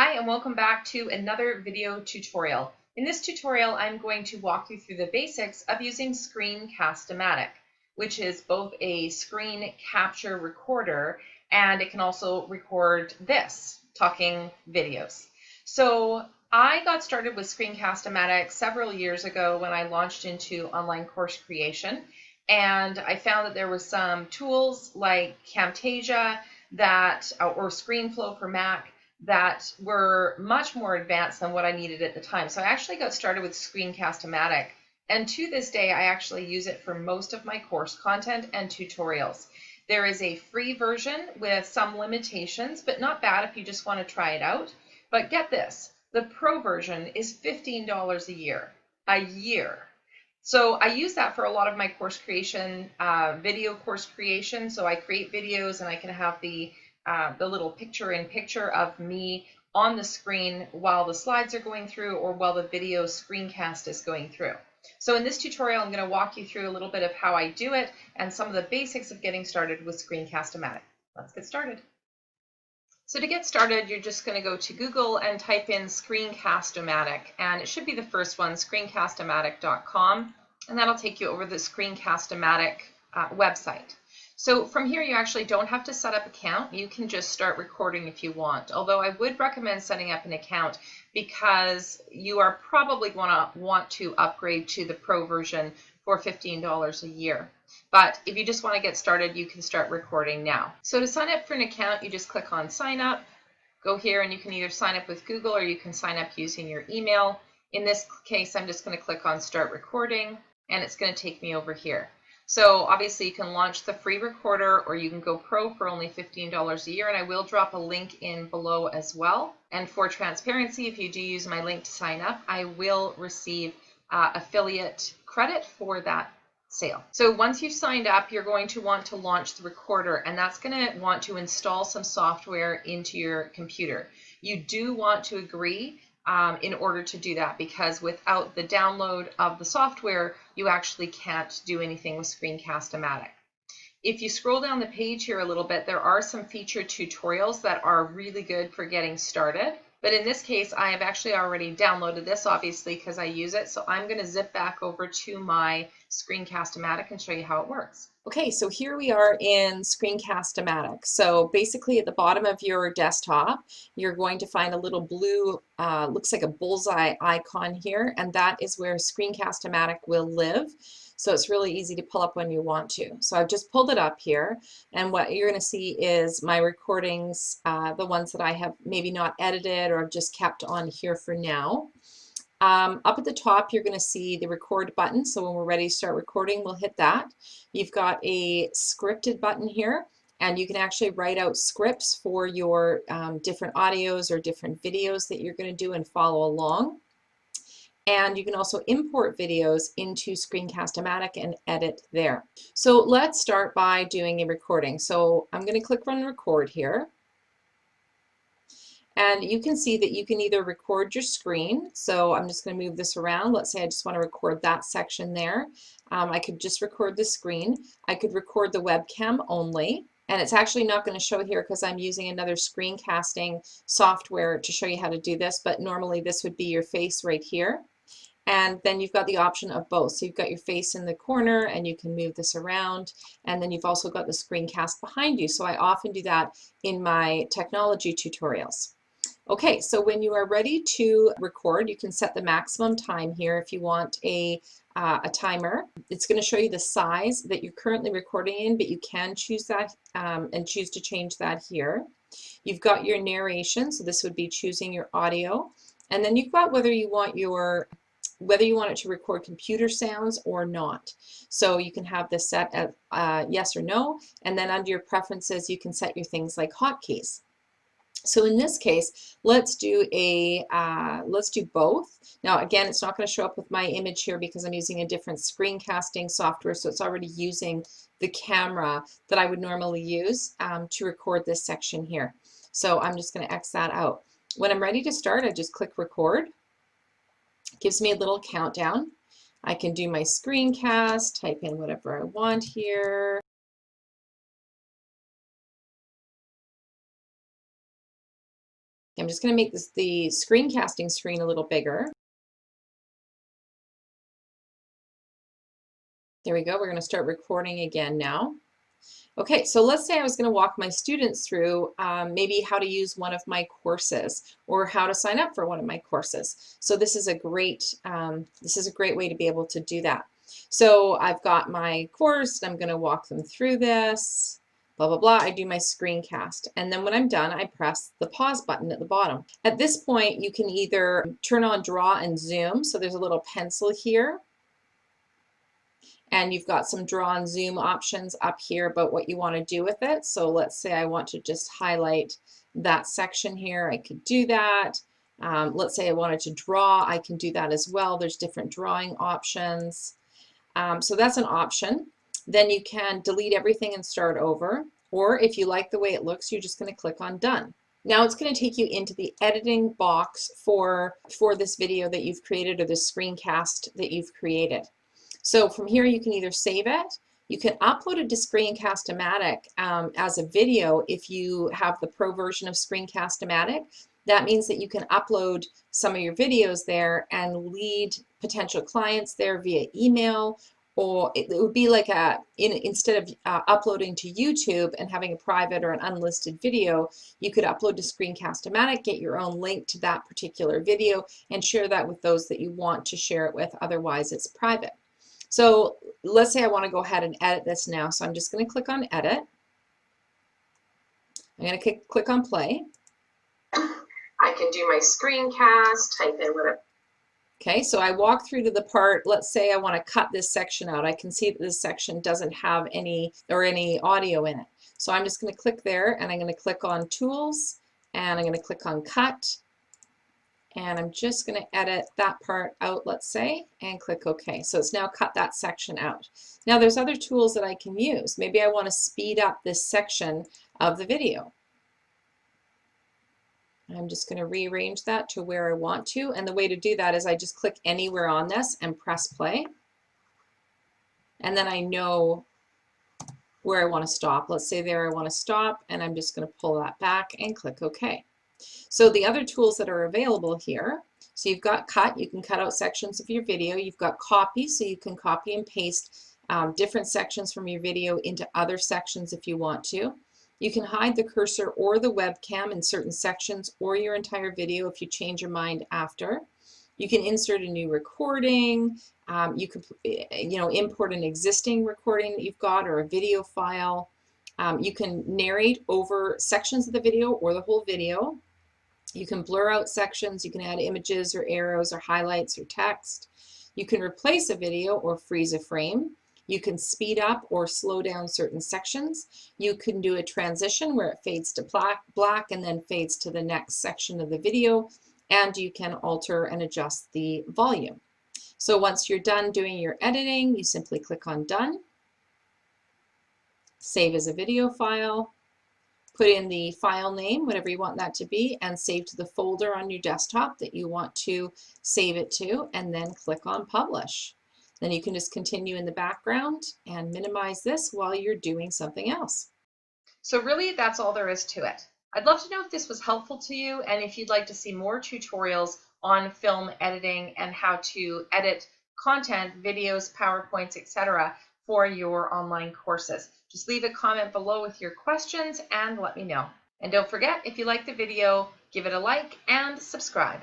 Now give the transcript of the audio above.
Hi and welcome back to another video tutorial. In this tutorial, I'm going to walk you through the basics of using Screencast-O-Matic, which is both a screen capture recorder and it can also record this, talking videos. So I got started with Screencast-O-Matic several years ago when I launched into online course creation, and I found that there was some tools like Camtasia or ScreenFlow for Mac that were much more advanced than what I needed at the time. So I actually got started with Screencast-O-Matic, and to this day I actually use it for most of my course content and tutorials. There is a free version with some limitations, but not bad if you just want to try it out. But get this, the pro version is $15 a year. So I use that for a lot of my course creation, video course creation. So I create videos and I can have the little picture-in-picture of me on the screen while the slides are going through or while the video screencast is going through. So in this tutorial, I'm going to walk you through a little bit of how I do it and some of the basics of getting started with Screencast-O-Matic. Let's get started. So to get started, you're just going to go to Google and type in Screencast-O-Matic, and it should be the first one, screencast-o-matic.com, and that'll take you over the Screencast-O-Matic website. So from here, you actually don't have to set up an account. You can just start recording if you want, although I would recommend setting up an account because you are probably going to want to upgrade to the pro version for $15 a year. But if you just want to get started, you can start recording now. So to sign up for an account, you just click on sign up, go here, and you can either sign up with Google or you can sign up using your email. In this case, I'm just going to click on start recording, and it's going to take me over here. So obviously you can launch the free recorder or you can go pro for only $15 a year, and I will drop a link in below as well. And for transparency, if you do use my link to sign up, I will receive affiliate credit for that sale. So once you've signed up, you're going to want to launch the recorder, and that's going to want to install some software into your computer. You do want to agree in order to do that, because without the download of the software, you actually can't do anything with Screencast-O-Matic. If you scroll down the page here a little bit, there are some featured tutorials that are really good for getting started. But in this case, I have actually already downloaded this, obviously, because I use it. So I'm going to zip back over to my Screencast-O-Matic and show you how it works. Okay, so here we are in Screencast-O-Matic. So basically at the bottom of your desktop, you're going to find a little blue, looks like a bullseye icon here, and that is where Screencast-O-Matic will live. So it's really easy to pull up when you want to. So I've just pulled it up here, and what you're going to see is my recordings, the ones that I have maybe not edited or just kept on here for now. Up at the top, you're going to see the record button. So when we're ready to start recording, we'll hit that. You've got a scripted button here, and you can actually write out scripts for your different audios or different videos that you're going to do and follow along. And you can also import videos into Screencast-O-Matic and edit there. So let's start by doing a recording. So I'm going to click on record here. And you can see that you can either record your screen. So I'm just going to move this around. Let's say I just want to record that section there. I could just record the screen. I could record the webcam only. And it's actually not going to show here because I'm using another screencasting software to show you how to do this. But normally this would be your face right here. And then you've got the option of both. So you've got your face in the corner and you can move this around. And then you've also got the screencast behind you. So I often do that in my technology tutorials. Okay, so when you are ready to record, you can set the maximum time here if you want a timer. It's going to show you the size that you're currently recording in, but you can choose that and choose to change that here. You've got your narration, so this would be choosing your audio. And then you've got whether you want it to record computer sounds or not. So you can have this set at yes or no, and then under your preferences you can set your things like hotkeys. So in this case, let's do both. Now again, it's not going to show up with my image here because I'm using a different screencasting software, so it's already using the camera that I would normally use to record this section here. So I'm just going to X that out. When I'm ready to start, I just click record. It gives me a little countdown. I can do my screencast, type in whatever I want here. I'm just going to make the screencasting screen a little bigger. There we go. We're going to start recording again now. Okay, so let's say I was going to walk my students through maybe how to use one of my courses or how to sign up for one of my courses. So this is a great way to be able to do that. So I've got my course and I'm going to walk them through this, blah, blah, blah. I do my screencast. And then when I'm done, I press the pause button at the bottom. At this point, you can either turn on draw and zoom. So there's a little pencil here. And you've got some draw and zoom options up here about what you want to do with it. So let's say I want to just highlight that section here. I could do that. Let's say I wanted to draw. I can do that as well. There's different drawing options. So that's an option. Then you can delete everything and start over. Or if you like the way it looks, you're just going to click on done. Now it's going to take you into the editing box for this video that you've created or the screencast that you've created. So from here you can either save it, you can upload it to Screencast-O-Matic as a video if you have the pro version of Screencast-O-Matic. That means that you can upload some of your videos there and lead potential clients there via email, or it would be like instead of uploading to YouTube and having a private or an unlisted video, you could upload to Screencast-O-Matic, get your own link to that particular video, and share that with those that you want to share it with, otherwise it's private. So let's say I want to go ahead and edit this now. So I'm just going to click on edit. I'm going to click on play. I can do my screencast, type in whatever. Okay, so I walk through to the part, let's say I want to cut this section out. I can see that this section doesn't have any audio in it. So I'm just going to click there and I'm going to click on tools and I'm going to click on cut. And I'm just going to edit that part out, let's say, and click OK. So it's now cut that section out. Now there's other tools that I can use. Maybe I want to speed up this section of the video. I'm just going to rearrange that to where I want to. And the way to do that is I just click anywhere on this and press play. And then I know where I want to stop. Let's say there I want to stop, and I'm just going to pull that back and click OK. So the other tools that are available here, so you've got cut, you can cut out sections of your video. You've got copy, so you can copy and paste different sections from your video into other sections if you want to. You can hide the cursor or the webcam in certain sections or your entire video if you change your mind after. You can insert a new recording. You could import an existing recording that you've got or a video file. You can narrate over sections of the video or the whole video. You can blur out sections. You can add images or arrows or highlights or text. You can replace a video or freeze a frame. You can speed up or slow down certain sections. You can do a transition where it fades to black and then fades to the next section of the video. And you can alter and adjust the volume. So once you're done doing your editing, you simply click on done. Save as a video file. Put in the file name, whatever you want that to be, and save to the folder on your desktop that you want to save it to, and then click on publish. Then you can just continue in the background and minimize this while you're doing something else. So really, that's all there is to it. I'd love to know if this was helpful to you and if you'd like to see more tutorials on film editing and how to edit content, videos, PowerPoints, etc. for your online courses. Just leave a comment below with your questions and let me know. And don't forget, if you like the video, give it a like and subscribe.